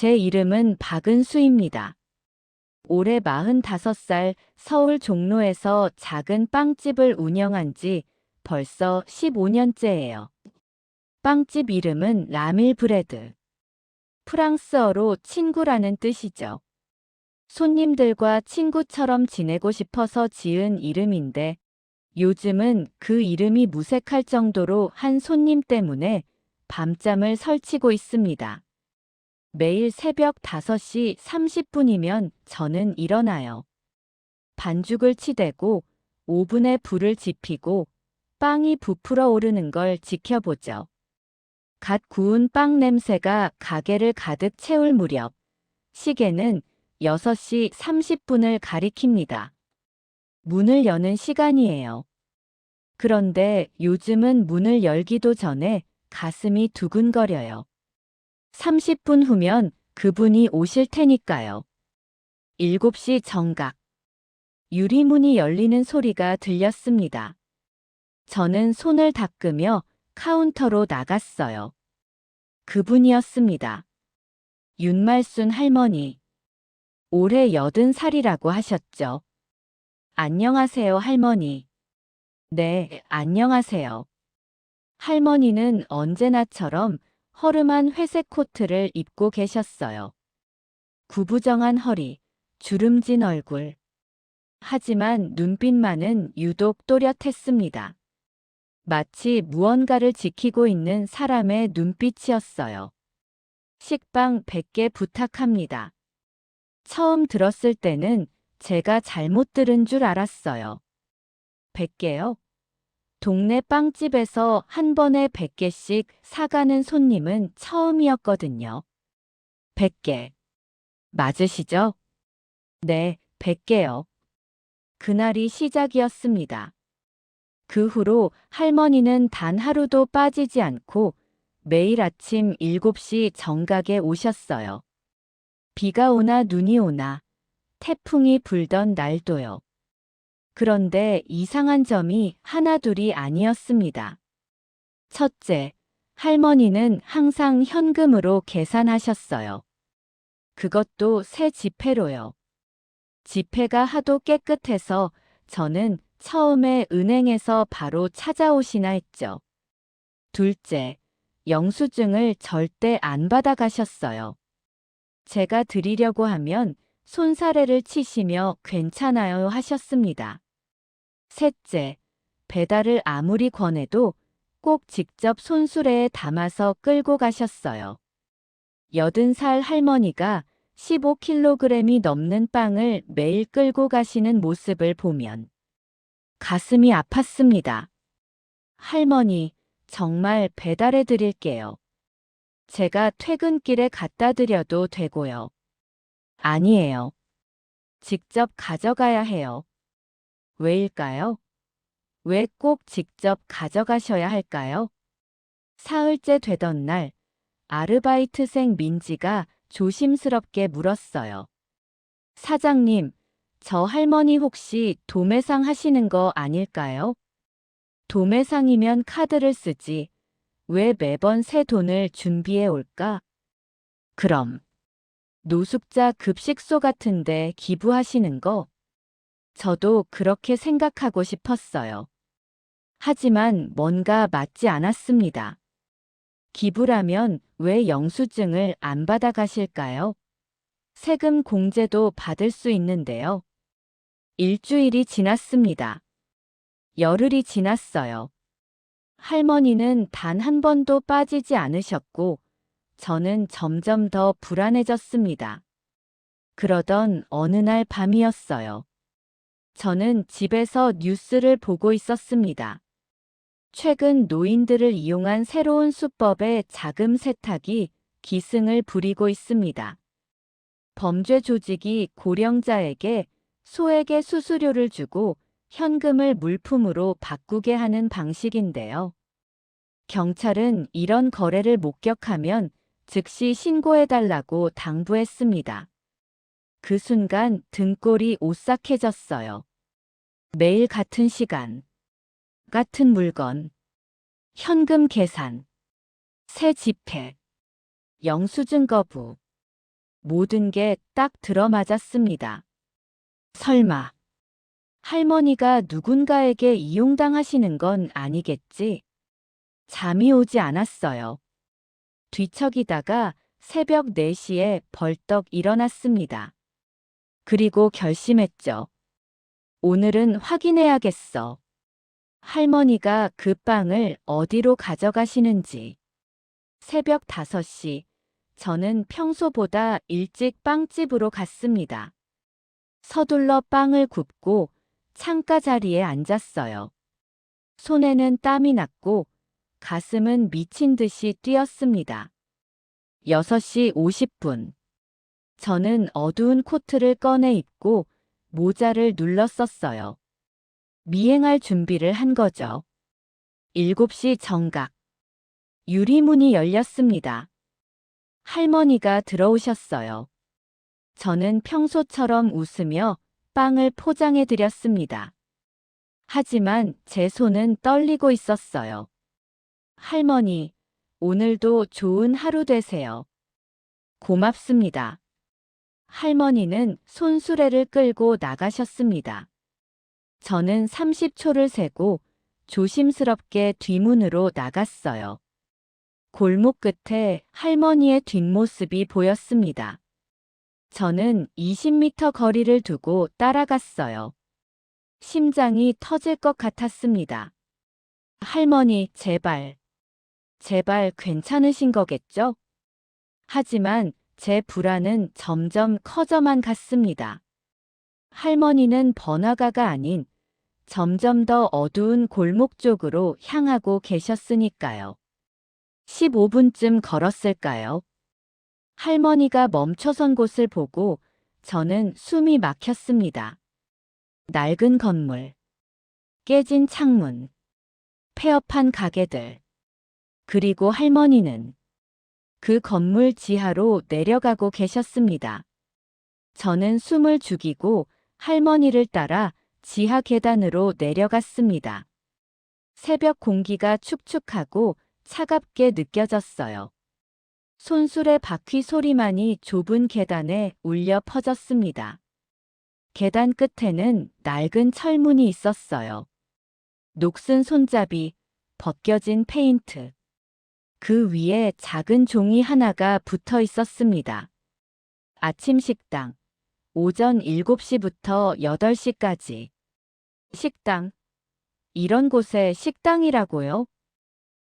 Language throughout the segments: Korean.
제 이름은 박은수입니다. 올해 45살 서울 종로에서 작은 빵집을 운영한 지 벌써 15년째예요. 빵집 이름은 라밀 브레드. 프랑스어로 친구라는 뜻이죠. 손님들과 친구처럼 지내고 싶어서 지은 이름인데 요즘은 그 이름이 무색할 정도로 한 손님 때문에 밤잠을 설치고 있습니다. 매일 새벽 5시 30분이면 저는 일어나요. 반죽을 치대고 오븐에 불을 지피고 빵이 부풀어 오르는 걸 지켜보죠. 갓 구운 빵 냄새가 가게를 가득 채울 무렵 시계는 6시 30분을 가리킵니다. 문을 여는 시간이에요. 그런데 요즘은 문을 열기도 전에 가슴이 두근거려요. 30분 후면 그분이 오실 테니까요. 7시 정각. 유리문이 열리는 소리가 들렸습니다. 저는 손을 닦으며 카운터로 나갔어요. 그분이었습니다. 윤말순 할머니. 올해 80살이라고 하셨죠. 안녕하세요, 할머니. 네, 안녕하세요. 할머니는 언제나처럼 허름한 회색 코트를 입고 계셨어요. 구부정한 허리, 주름진 얼굴. 하지만 눈빛만은 유독 또렷했습니다. 마치 무언가를 지키고 있는 사람의 눈빛이었어요. 식빵 100개 부탁합니다. 처음 들었을 때는 제가 잘못 들은 줄 알았어요. 100개요? 동네 빵집에서 한 번에 100개씩 사가는 손님은 처음이었거든요. 100개. 맞으시죠? 네, 100개요. 그날이 시작이었습니다. 그 후로 할머니는 단 하루도 빠지지 않고 매일 아침 7시 정각에 오셨어요. 비가 오나 눈이 오나 태풍이 불던 날도요. 그런데 이상한 점이 하나둘이 아니었습니다. 첫째, 할머니는 항상 현금으로 계산하셨어요. 그것도 새 지폐로요. 지폐가 하도 깨끗해서 저는 처음에 은행에서 바로 찾아오시나 했죠. 둘째, 영수증을 절대 안 받아가셨어요. 제가 드리려고 하면 손사래를 치시며 괜찮아요 하셨습니다. 셋째, 배달을 아무리 권해도 꼭 직접 손수레에 담아서 끌고 가셨어요. 80살 할머니가 15kg이 넘는 빵을 매일 끌고 가시는 모습을 보면 가슴이 아팠습니다. 할머니, 정말 배달해 드릴게요. 제가 퇴근길에 갖다 드려도 되고요. 아니에요. 직접 가져가야 해요. 왜일까요? 왜 꼭 직접 가져가셔야 할까요? 사흘째 되던 날, 아르바이트생 민지가 조심스럽게 물었어요. 사장님, 저 할머니 혹시 도매상 하시는 거 아닐까요? 도매상이면 카드를 쓰지. 왜 매번 새 돈을 준비해 올까? 그럼, 노숙자 급식소 같은데 기부하시는 거? 저도 그렇게 생각하고 싶었어요. 하지만 뭔가 맞지 않았습니다. 기부라면 왜 영수증을 안 받아가실까요? 세금 공제도 받을 수 있는데요. 일주일이 지났습니다. 열흘이 지났어요. 할머니는 단 한 번도 빠지지 않으셨고, 저는 점점 더 불안해졌습니다. 그러던 어느 날 밤이었어요. 저는 집에서 뉴스를 보고 있었습니다. 최근 노인들을 이용한 새로운 수법의 자금 세탁이 기승을 부리고 있습니다. 범죄 조직이 고령자에게 소액의 수수료를 주고 현금을 물품으로 바꾸게 하는 방식인데요. 경찰은 이런 거래를 목격하면 즉시 신고해달라고 당부했습니다. 그 순간 등골이 오싹해졌어요. 매일 같은 시간, 같은 물건, 현금 계산, 새 지폐, 영수증 거부. 모든 게 딱 들어맞았습니다. 설마 할머니가 누군가에게 이용당하시는 건 아니겠지? 잠이 오지 않았어요. 뒤척이다가 새벽 4시에 벌떡 일어났습니다. 그리고 결심했죠. 오늘은 확인해야겠어. 할머니가 그 빵을 어디로 가져가시는지. 새벽 5시, 저는 평소보다 일찍 빵집으로 갔습니다. 서둘러 빵을 굽고 창가 자리에 앉았어요. 손에는 땀이 났고 가슴은 미친 듯이 뛰었습니다. 6시 50분. 저는 어두운 코트를 꺼내 입고 모자를 눌렀었어요. 미행할 준비를 한 거죠. 7시 정각. 유리문이 열렸습니다. 할머니가 들어오셨어요. 저는 평소처럼 웃으며 빵을 포장해 드렸습니다. 하지만 제 손은 떨리고 있었어요. 할머니, 오늘도 좋은 하루 되세요. 고맙습니다. 할머니는 손수레를 끌고 나가셨습니다. 저는 30초를 세고 조심스럽게 뒷문으로 나갔어요. 골목 끝에 할머니의 뒷모습이 보였습니다. 저는 20m 거리를 두고 따라갔어요. 심장이 터질 것 같았습니다. 할머니, 제발 괜찮으신 거겠죠? 하지만 제 불안은 점점 커져만 갔습니다. 할머니는 번화가가 아닌 점점 더 어두운 골목 쪽으로 향하고 계셨으니까요. 15분쯤 걸었을까요? 할머니가 멈춰선 곳을 보고 저는 숨이 막혔습니다. 낡은 건물, 깨진 창문, 폐업한 가게들, 그리고 할머니는 그 건물 지하로 내려가고 계셨습니다. 저는 숨을 죽이고 할머니를 따라 지하 계단으로 내려갔습니다. 새벽 공기가 축축하고 차갑게 느껴졌어요. 손수레 바퀴 소리만이 좁은 계단에 울려 퍼졌습니다. 계단 끝에는 낡은 철문이 있었어요. 녹슨 손잡이, 벗겨진 페인트. 그 위에 작은 종이 하나가 붙어 있었습니다. 아침 식당, 오전 7시부터 8시까지. 식당. 이런 곳에 식당이라고요?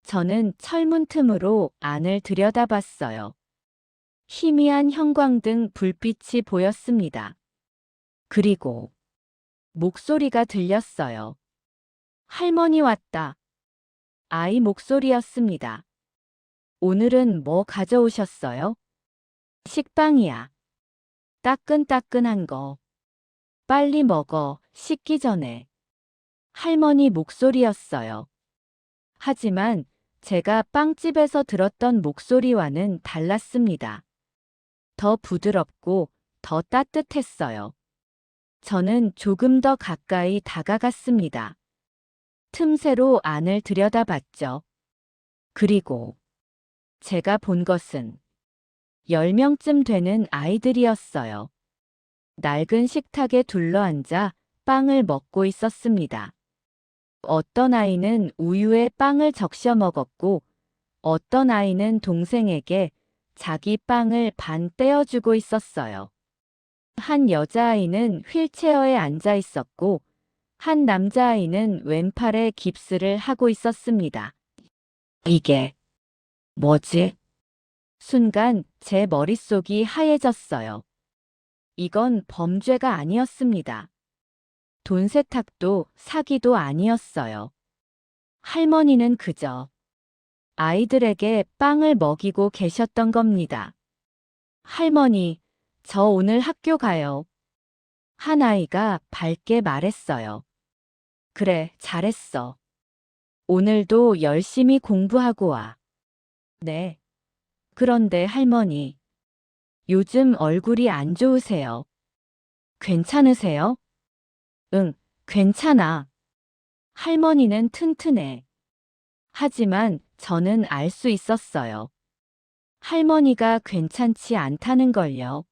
저는 철문 틈으로 안을 들여다봤어요. 희미한 형광등 불빛이 보였습니다. 그리고 목소리가 들렸어요. 할머니 왔다. 아이 목소리였습니다. 오늘은 뭐 가져오셨어요? 식빵이야. 따끈따끈한 거. 빨리 먹어, 식기 전에. 할머니 목소리였어요. 하지만 제가 빵집에서 들었던 목소리와는 달랐습니다. 더 부드럽고 더 따뜻했어요. 저는 조금 더 가까이 다가갔습니다. 틈새로 안을 들여다봤죠. 그리고 제가 본 것은 10명쯤 되는 아이들이었어요. 낡은 식탁에 둘러앉아 빵을 먹고 있었습니다. 어떤 아이는 우유에 빵을 적셔 먹었고 어떤 아이는 동생에게 자기 빵을 반 떼어주고 있었어요. 한 여자아이는 휠체어에 앉아 있었고 한 남자아이는 왼팔에 깁스를 하고 있었습니다. 이게 뭐지? 순간 제 머릿속이 하얘졌어요. 이건 범죄가 아니었습니다. 돈 세탁도 사기도 아니었어요. 할머니는 그저 아이들에게 빵을 먹이고 계셨던 겁니다. 할머니, 저 오늘 학교 가요. 한 아이가 밝게 말했어요. 그래, 잘했어. 오늘도 열심히 공부하고 와. 네. 그런데 할머니, 요즘 얼굴이 안 좋으세요. 괜찮으세요? 응, 괜찮아. 할머니는 튼튼해. 하지만 저는 알 수 있었어요. 할머니가 괜찮지 않다는 걸요.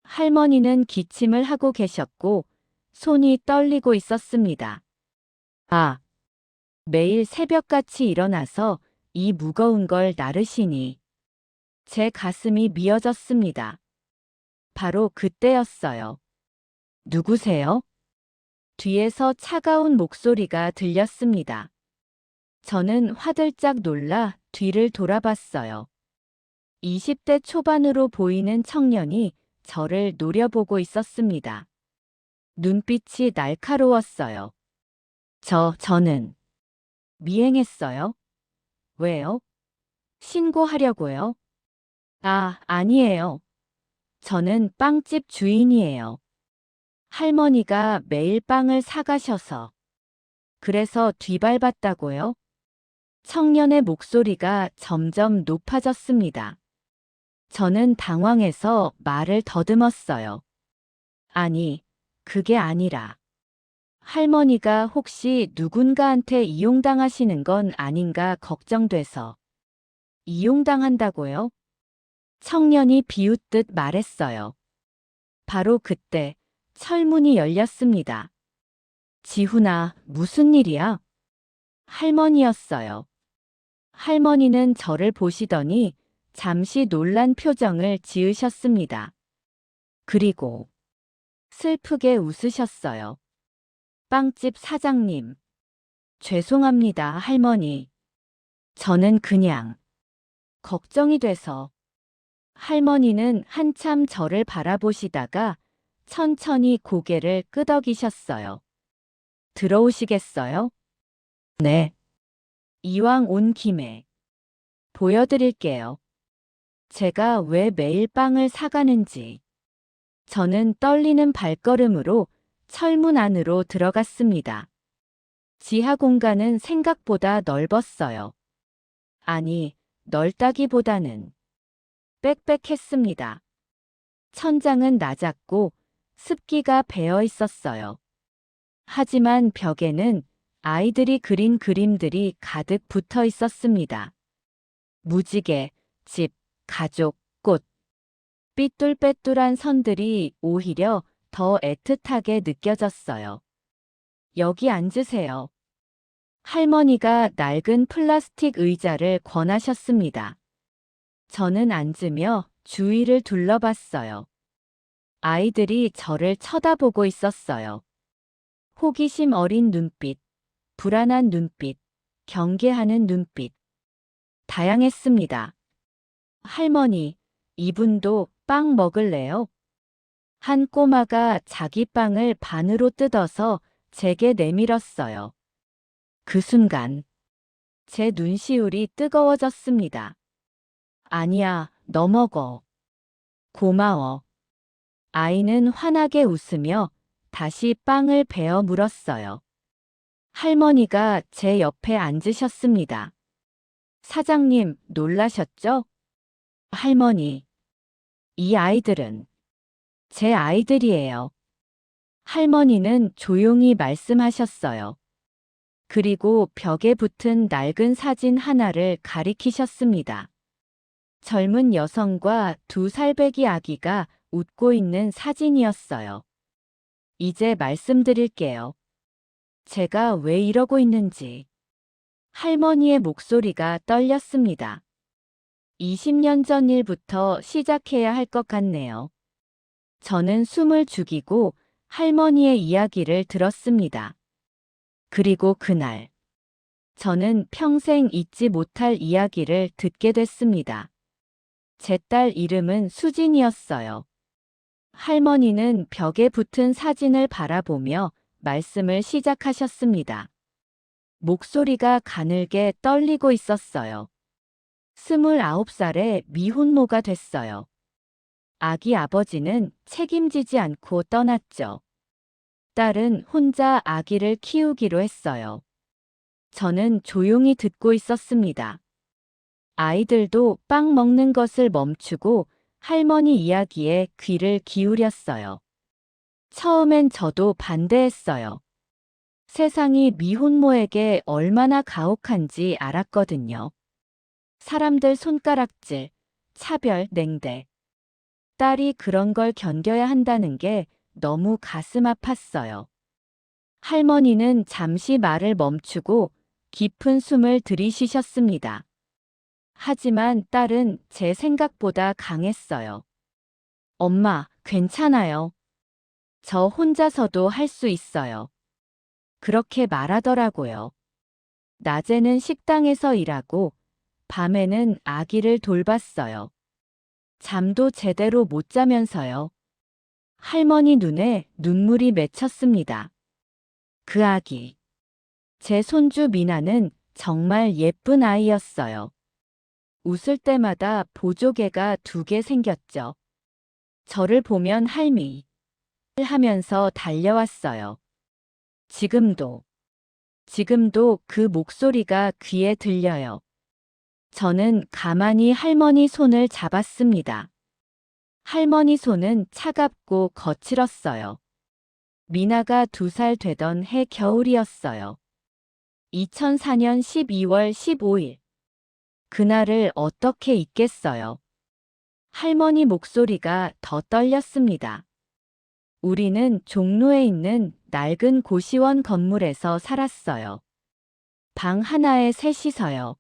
할머니는 기침을 하고 계셨고 손이 떨리고 있었습니다. 아, 매일 새벽같이 일어나서 이 무거운 걸 나르시니 제 가슴이 미어졌습니다. 바로 그때였어요. 누구세요? 뒤에서 차가운 목소리가 들렸습니다. 저는 화들짝 놀라 뒤를 돌아봤어요. 20대 초반으로 보이는 청년이 저를 노려보고 있었습니다. 눈빛이 날카로웠어요. 저는 미행했어요? 왜요? 신고하려고요? 아니에요. 저는 빵집 주인이에요. 할머니가 매일 빵을 사가셔서. 그래서 뒤밟았다고요? 청년의 목소리가 점점 높아졌습니다. 저는 당황해서 말을 더듬었어요. 아니, 그게 아니라. 할머니가 혹시 누군가한테 이용당하시는 건 아닌가 걱정돼서. 이용당한다고요? 청년이 비웃듯 말했어요. 바로 그때 철문이 열렸습니다. 지훈아, 무슨 일이야? 할머니였어요. 할머니는 저를 보시더니 잠시 놀란 표정을 지으셨습니다. 그리고 슬프게 웃으셨어요. 빵집 사장님. 죄송합니다, 할머니. 저는 그냥 걱정이 돼서. 할머니는 한참 저를 바라보시다가 천천히 고개를 끄덕이셨어요. 들어오시겠어요? 네. 이왕 온 김에 보여드릴게요. 제가 왜 매일 빵을 사가는지. 저는 떨리는 발걸음으로 철문 안으로 들어갔습니다. 지하 공간은 생각보다 넓었어요. 아니, 넓다기보다는 빽빽했습니다. 천장은 낮았고 습기가 배어 있었어요. 하지만 벽에는 아이들이 그린 그림들이 가득 붙어 있었습니다. 무지개, 집, 가족, 꽃. 삐뚤빼뚤한 선들이 오히려 더 애틋하게 느껴졌어요. 여기 앉으세요. 할머니가 낡은 플라스틱 의자를 권하셨습니다. 저는 앉으며 주위를 둘러봤어요. 아이들이 저를 쳐다보고 있었어요. 호기심 어린 눈빛, 불안한 눈빛, 경계하는 눈빛. 다양했습니다. 할머니, 이분도 빵 먹을래요? 한 꼬마가 자기 빵을 반으로 뜯어서 제게 내밀었어요. 그 순간 제 눈시울이 뜨거워졌습니다. 아니야, 너 먹어. 고마워. 아이는 환하게 웃으며 다시 빵을 베어 물었어요. 할머니가 제 옆에 앉으셨습니다. 사장님, 놀라셨죠? 할머니, 이 아이들은 제 아이들이에요. 할머니는 조용히 말씀하셨어요. 그리고 벽에 붙은 낡은 사진 하나를 가리키셨습니다. 젊은 여성과 2살배기 아기가 웃고 있는 사진이었어요. 이제 말씀드릴게요. 제가 왜 이러고 있는지. 할머니의 목소리가 떨렸습니다. 20년 전 일부터 시작해야 할 것 같네요. 저는 숨을 죽이고 할머니의 이야기를 들었습니다. 그리고 그날, 저는 평생 잊지 못할 이야기를 듣게 됐습니다. 제 딸 이름은 수진이었어요. 할머니는 벽에 붙은 사진을 바라보며 말씀을 시작하셨습니다. 목소리가 가늘게 떨리고 있었어요. 29살에 미혼모가 됐어요. 아기 아버지는 책임지지 않고 떠났죠. 딸은 혼자 아기를 키우기로 했어요. 저는 조용히 듣고 있었습니다. 아이들도 빵 먹는 것을 멈추고 할머니 이야기에 귀를 기울였어요. 처음엔 저도 반대했어요. 세상이 미혼모에게 얼마나 가혹한지 알았거든요. 사람들 손가락질, 차별, 냉대. 딸이 그런 걸 견뎌야 한다는 게 너무 가슴 아팠어요. 할머니는 잠시 말을 멈추고 깊은 숨을 들이쉬셨습니다. 하지만 딸은 제 생각보다 강했어요. 엄마, 괜찮아요. 저 혼자서도 할 수 있어요. 그렇게 말하더라고요. 낮에는 식당에서 일하고 밤에는 아기를 돌봤어요. 잠도 제대로 못 자면서요. 할머니 눈에 눈물이 맺혔습니다. 그 아기. 제 손주 미나는 정말 예쁜 아이였어요. 웃을 때마다 보조개가 2개 생겼죠. 저를 보면 할미 하면서 달려왔어요. 지금도 그 목소리가 귀에 들려요. 저는 가만히 할머니 손을 잡았습니다. 할머니 손은 차갑고 거칠었어요. 미나가 2살 되던 해 겨울이었어요. 2004년 12월 15일. 그날을 어떻게 잊겠어요. 할머니 목소리가 더 떨렸습니다. 우리는 종로에 있는 낡은 고시원 건물에서 살았어요. 방 하나에 셋이서요.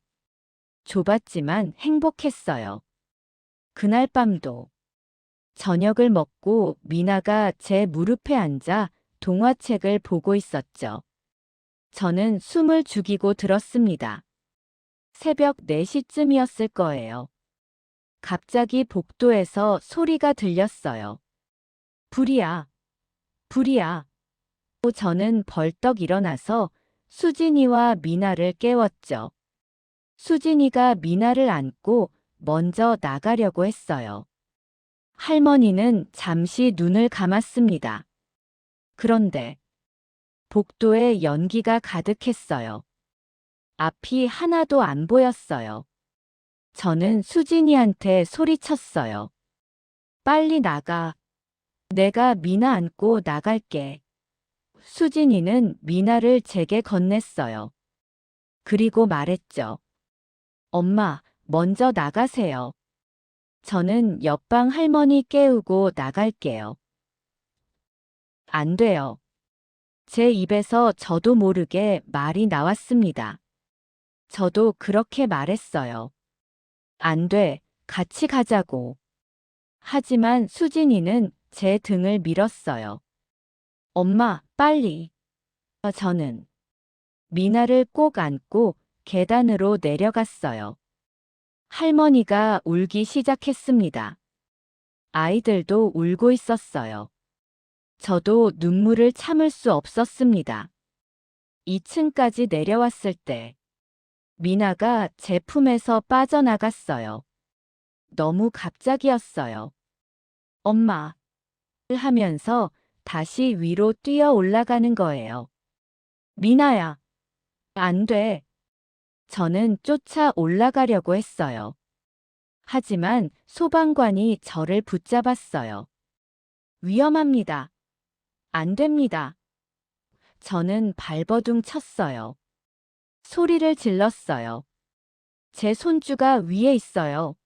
좁았지만 행복했어요. 그날 밤도 저녁을 먹고 미나가 제 무릎에 앉아 동화책을 보고 있었죠. 저는 숨을 죽이고 들었습니다. 새벽 4시쯤이었을 거예요. 갑자기 복도에서 소리가 들렸어요. 불이야, 불이야. 저는 벌떡 일어나서 수진이와 미나를 깨웠죠. 수진이가 미나를 안고 먼저 나가려고 했어요. 할머니는 잠시 눈을 감았습니다. 그런데 복도에 연기가 가득했어요. 앞이 하나도 안 보였어요. 저는 수진이한테 소리쳤어요. 빨리 나가. 내가 미나 안고 나갈게. 수진이는 미나를 제게 건넸어요. 그리고 말했죠. 엄마, 먼저 나가세요. 저는 옆방 할머니 깨우고 나갈게요. 안 돼요. 제 입에서 저도 모르게 말이 나왔습니다. 저도 그렇게 말했어요. 안 돼, 같이 가자고. 하지만 수진이는 제 등을 밀었어요. 엄마, 빨리. 저는 미나를 꼭 안고 계단으로 내려갔어요. 할머니가 울기 시작했습니다. 아이들도 울고 있었어요. 저도 눈물을 참을 수 없었습니다. 2층까지 내려왔을 때 미나가 제 품에서 빠져나갔어요. 너무 갑자기였어요. 엄마 하면서 다시 위로 뛰어 올라가는 거예요. 미나야, 안 돼. 저는 쫓아 올라가려고 했어요. 하지만 소방관이 저를 붙잡았어요. 위험합니다. 안 됩니다. 저는 발버둥 쳤어요. 소리를 질렀어요. 제 손주가 위에 있어요.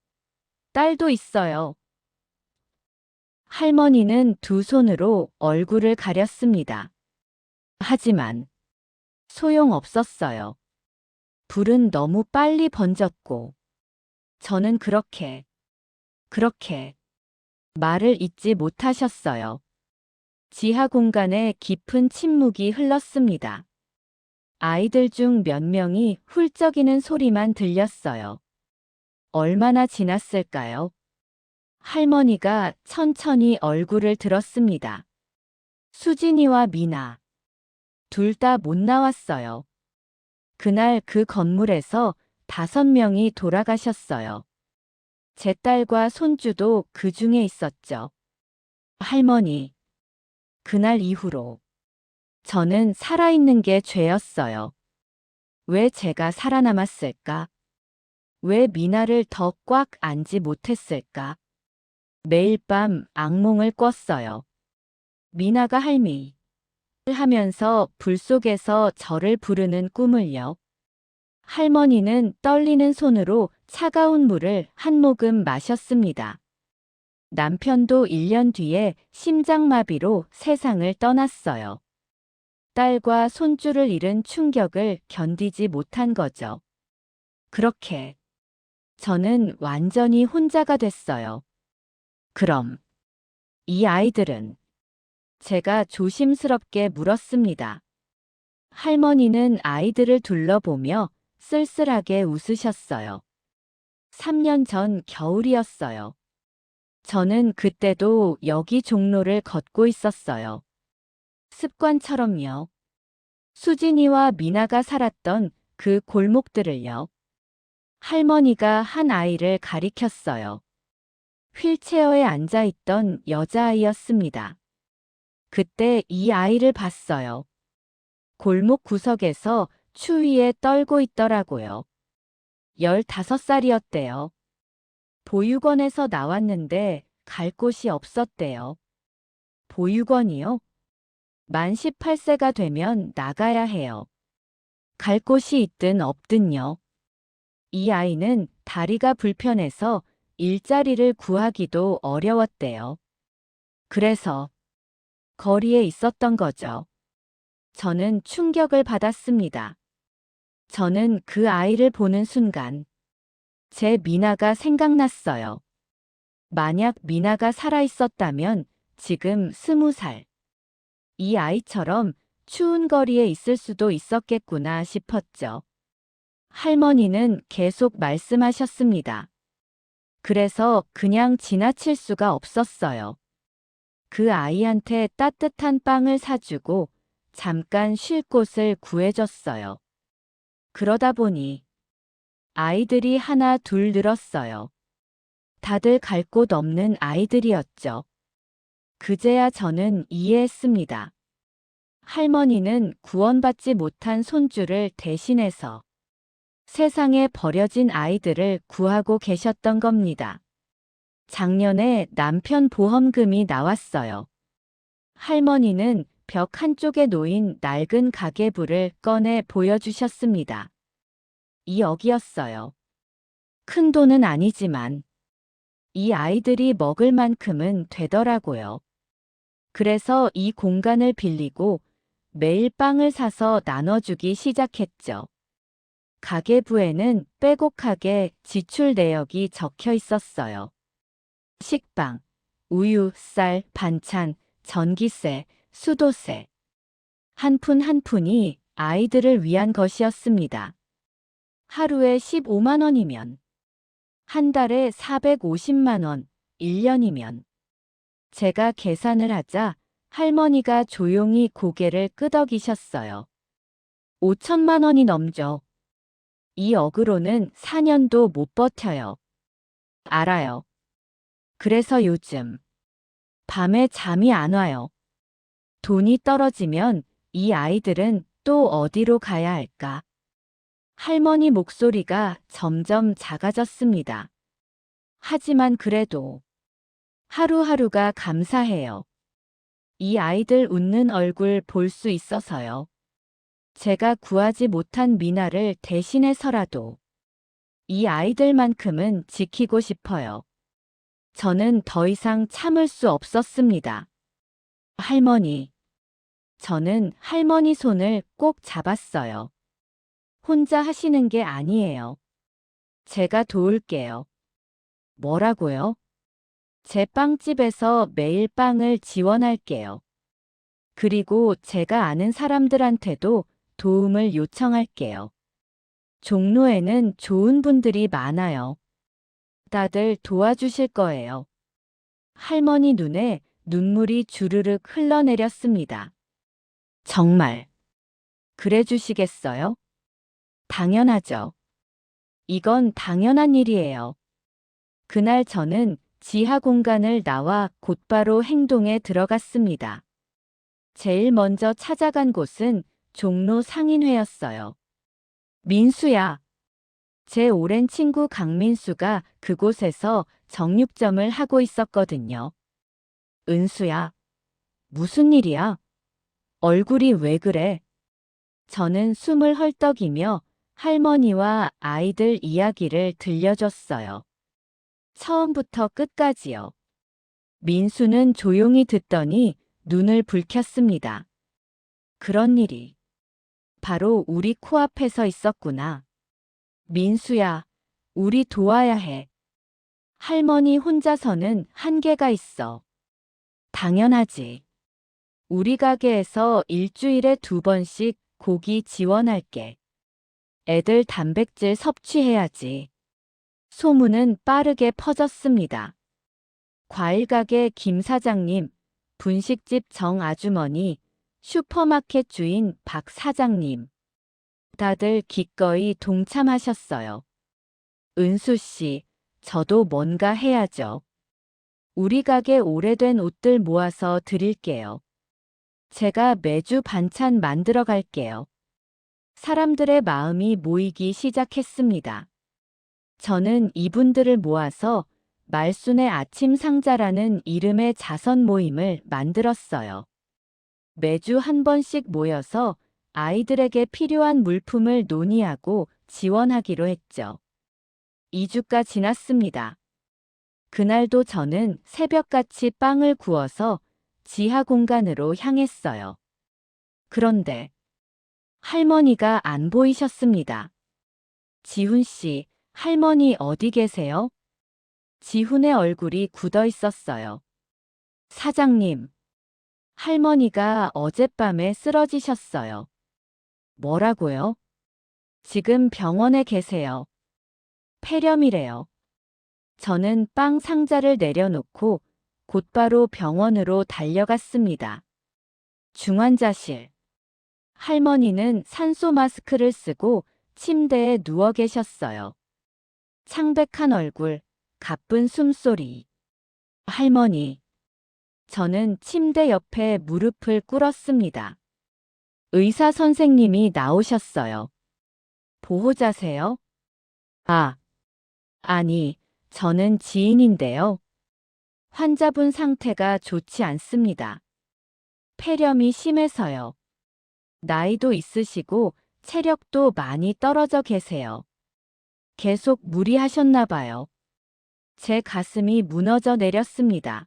딸도 있어요. 할머니는 2 손으로 얼굴을 가렸습니다. 하지만 소용없었어요. 불은 너무 빨리 번졌고 저는 그렇게 말을 잇지 못하셨어요. 지하 공간에 깊은 침묵이 흘렀습니다. 아이들 중 몇 명이 훌쩍이는 소리만 들렸어요. 얼마나 지났을까요? 할머니가 천천히 얼굴을 들었습니다. 수진이와 미나. 둘 다 못 나왔어요. 그날 그 건물에서 5명이 돌아가셨어요. 제 딸과 손주도 그 중에 있었죠. 할머니. 그날 이후로 저는 살아있는 게 죄였어요. 왜 제가 살아남았을까? 왜 미나를 더 꽉 안지 못했을까? 매일 밤 악몽을 꿨어요. 미나가 할미 하면서 불 속에서 저를 부르는 꿈을요. 할머니는 떨리는 손으로 차가운 물을 한 모금 마셨습니다. 남편도 1년 뒤에 심장마비로 세상을 떠났어요. 딸과 손주를 잃은 충격을 견디지 못한 거죠. 그렇게 저는 완전히 혼자가 됐어요. 그럼 이 아이들은? 제가 조심스럽게 물었습니다. 할머니는 아이들을 둘러보며 쓸쓸하게 웃으셨어요. 3년 전 겨울이었어요. 저는 그때도 여기 종로를 걷고 있었어요. 습관처럼요. 수진이와 미나가 살았던 그 골목들을요. 할머니가 한 아이를 가리켰어요. 휠체어에 앉아있던 여자아이였습니다. 그때 이 아이를 봤어요. 골목 구석에서 추위에 떨고 있더라고요. 15살이었대요. 보육원에서 나왔는데 갈 곳이 없었대요. 보육원이요? 만 18세가 되면 나가야 해요. 갈 곳이 있든 없든요. 이 아이는 다리가 불편해서 일자리를 구하기도 어려웠대요. 그래서 거리에 있었던 거죠. 저는 충격을 받았습니다. 저는 그 아이를 보는 순간 제 미나가 생각났어요. 만약 미나가 살아있었다면 지금 20살. 이 아이처럼 추운 거리에 있을 수도 있었겠구나 싶었죠. 할머니는 계속 말씀하셨습니다. 그래서 그냥 지나칠 수가 없었어요. 그 아이한테 따뜻한 빵을 사주고 잠깐 쉴 곳을 구해줬어요. 그러다 보니 아이들이 하나 둘 늘었어요. 다들 갈 곳 없는 아이들이었죠. 그제야 저는 이해했습니다. 할머니는 구원받지 못한 손주를 대신해서 세상에 버려진 아이들을 구하고 계셨던 겁니다. 작년에 남편 보험금이 나왔어요. 할머니는 벽 한쪽에 놓인 낡은 가계부를 꺼내 보여주셨습니다. 2억이었어요. 큰 돈은 아니지만 이 아이들이 먹을 만큼은 되더라고요. 그래서 이 공간을 빌리고 매일 빵을 사서 나눠주기 시작했죠. 가계부에는 빼곡하게 지출 내역이 적혀 있었어요. 식빵, 우유, 쌀, 반찬, 전기세, 수도세. 한 푼 한 푼이 아이들을 위한 것이었습니다. 하루에 15만 원이면, 한 달에 450만 원, 1년이면. 제가 계산을 하자 할머니가 조용히 고개를 끄덕이셨어요. 5천만 원이 넘죠. 이 억으로는 4년도 못 버텨요. 알아요. 그래서 요즘 밤에 잠이 안 와요. 돈이 떨어지면 이 아이들은 또 어디로 가야 할까? 할머니 목소리가 점점 작아졌습니다. 하지만 그래도 하루하루가 감사해요. 이 아이들 웃는 얼굴 볼 수 있어서요. 제가 구하지 못한 미나를 대신해서라도 이 아이들만큼은 지키고 싶어요. 저는 더 이상 참을 수 없었습니다. 할머니. 저는 할머니 손을 꼭 잡았어요. 혼자 하시는 게 아니에요. 제가 도울게요. 뭐라고요? 제 빵집에서 매일 빵을 지원할게요. 그리고 제가 아는 사람들한테도 도움을 요청할게요. 종로에는 좋은 분들이 많아요. 다들 도와주실 거예요. 할머니 눈에 눈물이 주르륵 흘러내렸습니다. 정말 그래 주시겠어요? 당연하죠. 이건 당연한 일이에요. 그날 저는 지하 공간을 나와 곧바로 행동에 들어갔습니다. 제일 먼저 찾아간 곳은 종로 상인회였어요. 민수야. 제 오랜 친구 강민수가 그곳에서 정육점을 하고 있었거든요. 은수야. 무슨 일이야? 얼굴이 왜 그래? 저는 숨을 헐떡이며 할머니와 아이들 이야기를 들려줬어요. 처음부터 끝까지요. 민수는 조용히 듣더니 눈을 붉혔습니다. 그런 일이 바로 우리 코앞에서 있었구나. 민수야, 우리 도와야 해. 할머니 혼자서는 한계가 있어. 당연하지. 우리 가게에서 일주일에 2번씩 고기 지원할게. 애들 단백질 섭취해야지. 소문은 빠르게 퍼졌습니다. 과일가게 김 사장님, 분식집 정 아주머니, 슈퍼마켓 주인 박 사장님. 다들 기꺼이 동참하셨어요. 은수 씨, 저도 뭔가 해야죠. 우리 가게 오래된 옷들 모아서 드릴게요. 제가 매주 반찬 만들어 갈게요. 사람들의 마음이 모이기 시작했습니다. 저는 이분들을 모아서 말순의 아침 상자라는 이름의 자선 모임을 만들었어요. 매주 한 번씩 모여서 아이들에게 필요한 물품을 논의하고 지원하기로 했죠. 2주가 지났습니다. 그날도 저는 새벽같이 빵을 구워서 지하 공간으로 향했어요. 그런데 할머니가 안 보이셨습니다. 지훈 씨, 할머니 어디 계세요? 지훈의 얼굴이 굳어 있었어요. 사장님, 할머니가 어젯밤에 쓰러지셨어요. 뭐라고요? 지금 병원에 계세요. 폐렴이래요. 저는 빵 상자를 내려놓고 곧바로 병원으로 달려갔습니다. 중환자실. 할머니는 산소 마스크를 쓰고 침대에 누워 계셨어요. 창백한 얼굴, 가쁜 숨소리. 할머니. 저는 침대 옆에 무릎을 꿇었습니다. 의사 선생님이 나오셨어요. 보호자세요? 아, 아니, 저는 지인인데요. 환자분 상태가 좋지 않습니다. 폐렴이 심해서요. 나이도 있으시고 체력도 많이 떨어져 계세요. 계속 무리하셨나 봐요. 제 가슴이 무너져 내렸습니다.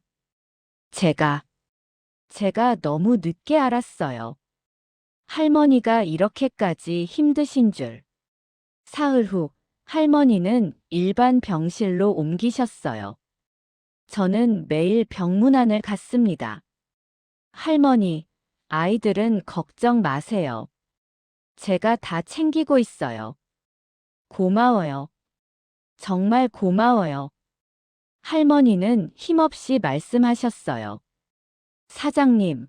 제가 너무 늦게 알았어요. 할머니가 이렇게까지 힘드신 줄. 사흘 후 할머니는 일반 병실로 옮기셨어요. 저는 매일 병문안을 갔습니다. 할머니, 아이들은 걱정 마세요. 제가 다 챙기고 있어요. 고마워요. 정말 고마워요. 할머니는 힘없이 말씀하셨어요. 사장님,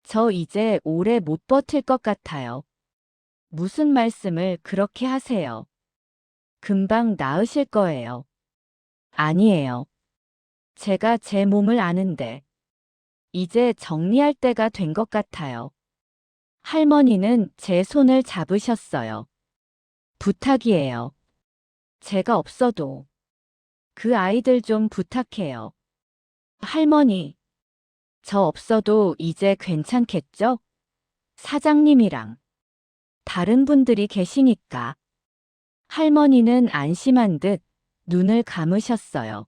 저 이제 오래 못 버틸 것 같아요. 무슨 말씀을 그렇게 하세요? 금방 나으실 거예요. 아니에요. 제가 제 몸을 아는데. 이제 정리할 때가 된 것 같아요. 할머니는 제 손을 잡으셨어요. 부탁이에요. 제가 없어도 그 아이들 좀 부탁해요. 할머니, 저 없어도 이제 괜찮겠죠? 사장님이랑 다른 분들이 계시니까. 할머니는 안심한 듯 눈을 감으셨어요.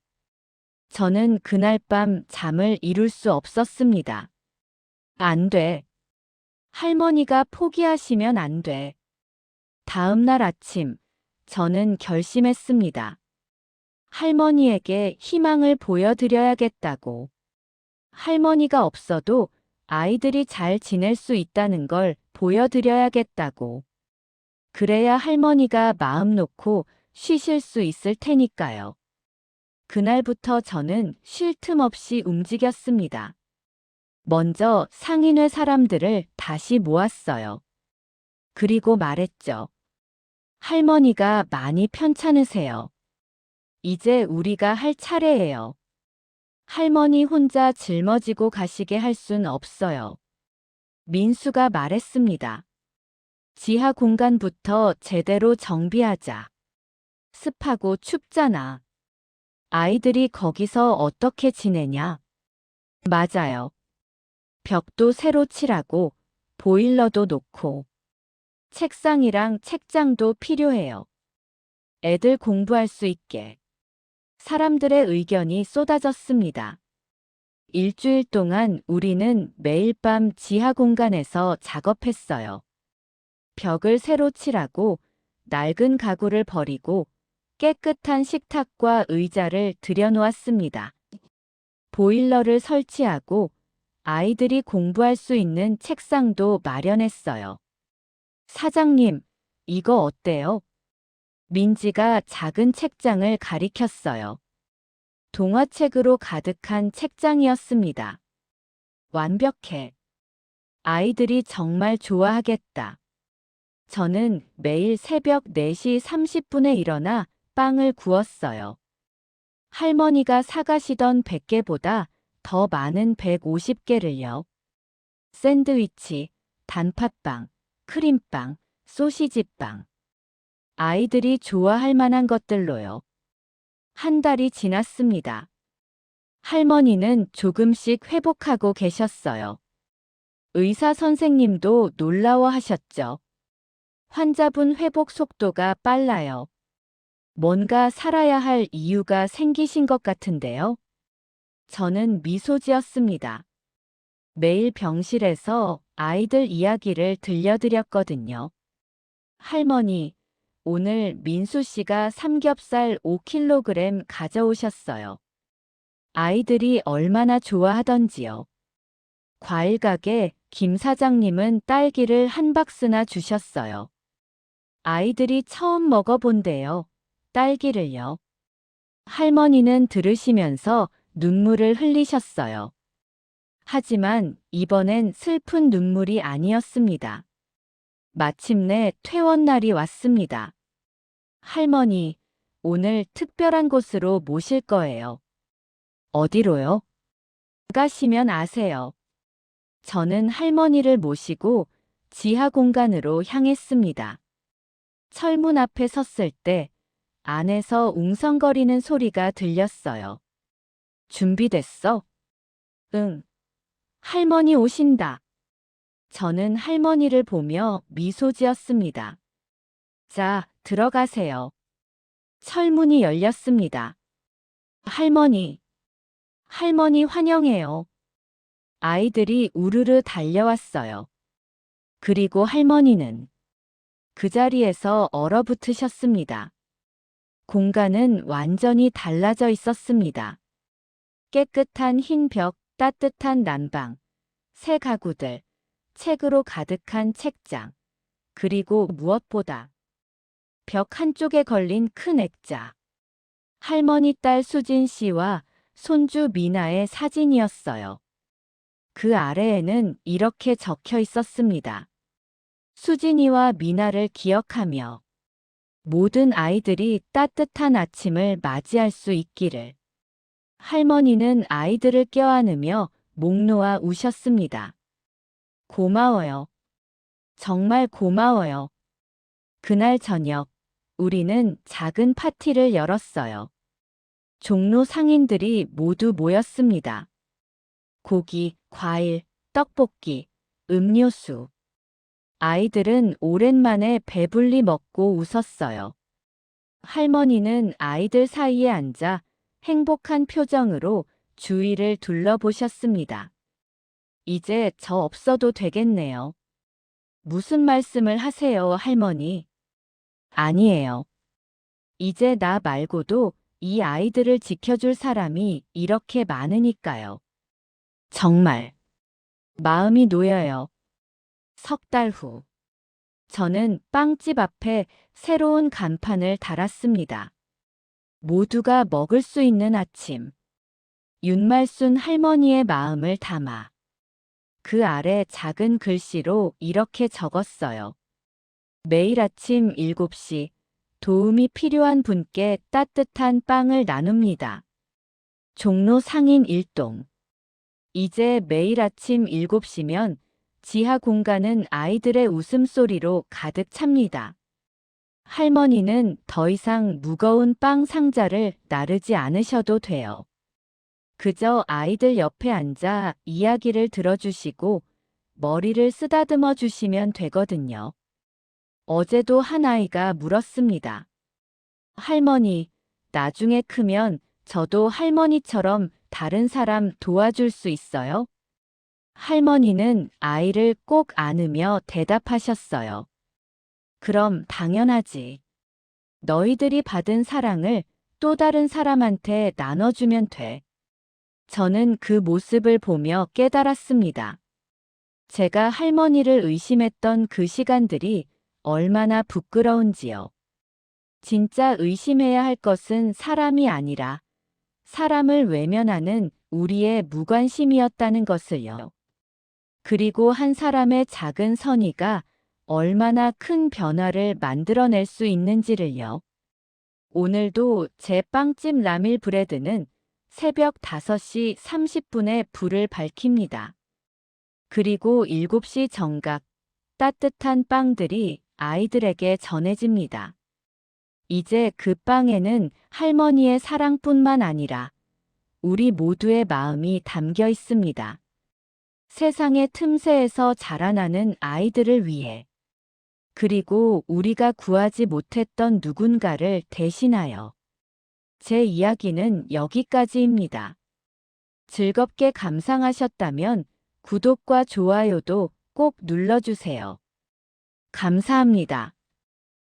저는 그날 밤 잠을 이룰 수 없었습니다. 안 돼. 할머니가 포기하시면 안 돼. 다음 날 아침, 저는 결심했습니다. 할머니에게 희망을 보여드려야겠다고. 할머니가 없어도 아이들이 잘 지낼 수 있다는 걸 보여드려야겠다고. 그래야 할머니가 마음 놓고 쉬실 수 있을 테니까요. 그날부터 저는 쉴 틈 없이 움직였습니다. 먼저 상인회 사람들을 다시 모았어요. 그리고 말했죠. 할머니가 많이 편찮으세요. 이제 우리가 할 차례예요. 할머니 혼자 짊어지고 가시게 할 순 없어요. 민수가 말했습니다. 지하 공간부터 제대로 정비하자. 습하고 춥잖아. 아이들이 거기서 어떻게 지내냐? 맞아요. 벽도 새로 칠하고 보일러도 놓고. 책상이랑 책장도 필요해요. 애들 공부할 수 있게. 사람들의 의견이 쏟아졌습니다. 일주일 동안 우리는 매일 밤 지하 공간에서 작업했어요. 벽을 새로 칠하고 낡은 가구를 버리고 깨끗한 식탁과 의자를 들여놓았습니다. 보일러를 설치하고 아이들이 공부할 수 있는 책상도 마련했어요. 사장님, 이거 어때요? 민지가 작은 책장을 가리켰어요. 동화책으로 가득한 책장이었습니다. 완벽해. 아이들이 정말 좋아하겠다. 저는 매일 새벽 4시 30분에 일어나 빵을 구웠어요. 할머니가 사가시던 100개보다 더 많은 150개를요. 샌드위치, 단팥빵, 크림빵, 소시지빵. 아이들이 좋아할 만한 것들로요. 한 달이 지났습니다. 할머니는 조금씩 회복하고 계셨어요. 의사 선생님도 놀라워하셨죠. 환자분 회복 속도가 빨라요. 뭔가 살아야 할 이유가 생기신 것 같은데요. 저는 미소 지었습니다. 매일 병실에서 아이들 이야기를 들려드렸거든요. 할머니, 오늘 민수 씨가 삼겹살 5kg 가져오셨어요. 아이들이 얼마나 좋아하던지요. 과일 가게 김 사장님은 딸기를 한 박스나 주셨어요. 아이들이 처음 먹어본대요. 딸기를요. 할머니는 들으시면서 눈물을 흘리셨어요. 하지만 이번엔 슬픈 눈물이 아니었습니다. 마침내 퇴원날이 왔습니다. 할머니, 오늘 특별한 곳으로 모실 거예요. 어디로요? 가시면 아세요. 저는 할머니를 모시고 지하 공간으로 향했습니다. 철문 앞에 섰을 때 안에서 웅성거리는 소리가 들렸어요. 준비됐어? 응. 할머니 오신다. 저는 할머니를 보며 미소 지었습니다. 자, 들어가세요. 철문이 열렸습니다. 할머니, 할머니 환영해요. 아이들이 우르르 달려왔어요. 그리고 할머니는 그 자리에서 얼어붙으셨습니다. 공간은 완전히 달라져 있었습니다. 깨끗한 흰 벽, 따뜻한 난방, 새 가구들, 책으로 가득한 책장, 그리고 무엇보다 벽 한쪽에 걸린 큰 액자. 할머니 딸 수진 씨와 손주 미나의 사진이었어요. 그 아래에는 이렇게 적혀 있었습니다. 수진이와 미나를 기억하며 모든 아이들이 따뜻한 아침을 맞이할 수 있기를. 할머니는 아이들을 껴안으며 목 놓아 우셨습니다. 고마워요. 정말 고마워요. 그날 저녁, 우리는 작은 파티를 열었어요. 종로 상인들이 모두 모였습니다. 고기, 과일, 떡볶이, 음료수. 아이들은 오랜만에 배불리 먹고 웃었어요. 할머니는 아이들 사이에 앉아 행복한 표정으로 주위를 둘러보셨습니다. 이제 저 없어도 되겠네요. 무슨 말씀을 하세요, 할머니? 아니에요. 이제 나 말고도 이 아이들을 지켜줄 사람이 이렇게 많으니까요. 정말 마음이 놓여요. 석 달 후, 저는 빵집 앞에 새로운 간판을 달았습니다. 모두가 먹을 수 있는 아침. 윤말순 할머니의 마음을 담아. 그 아래 작은 글씨로 이렇게 적었어요. 매일 아침 7시 도움이 필요한 분께 따뜻한 빵을 나눕니다. 종로 상인 1동. 이제 매일 아침 7시면 지하 공간은 아이들의 웃음소리로 가득 찹니다. 할머니는 더 이상 무거운 빵 상자를 나르지 않으셔도 돼요. 그저 아이들 옆에 앉아 이야기를 들어주시고 머리를 쓰다듬어 주시면 되거든요. 어제도 한 아이가 물었습니다. 할머니, 나중에 크면 저도 할머니처럼 다른 사람 도와줄 수 있어요? 할머니는 아이를 꼭 안으며 대답하셨어요. 그럼 당연하지. 너희들이 받은 사랑을 또 다른 사람한테 나눠주면 돼. 저는 그 모습을 보며 깨달았습니다. 제가 할머니를 의심했던 그 시간들이 얼마나 부끄러운지요. 진짜 의심해야 할 것은 사람이 아니라 사람을 외면하는 우리의 무관심이었다는 것을요. 그리고 한 사람의 작은 선의가 얼마나 큰 변화를 만들어낼 수 있는지를요. 오늘도 제 빵집 라밀 브레드는 새벽 5시 30분에 불을 밝힙니다. 그리고 7시 정각 따뜻한 빵들이 아이들에게 전해집니다. 이제 그 빵에는 할머니의 사랑뿐만 아니라 우리 모두의 마음이 담겨 있습니다. 세상의 틈새에서 자라나는 아이들을 위해, 그리고 우리가 구하지 못했던 누군가를 대신하여. 제 이야기는 여기까지입니다. 즐겁게 감상하셨다면 구독과 좋아요도 꼭 눌러주세요. 감사합니다.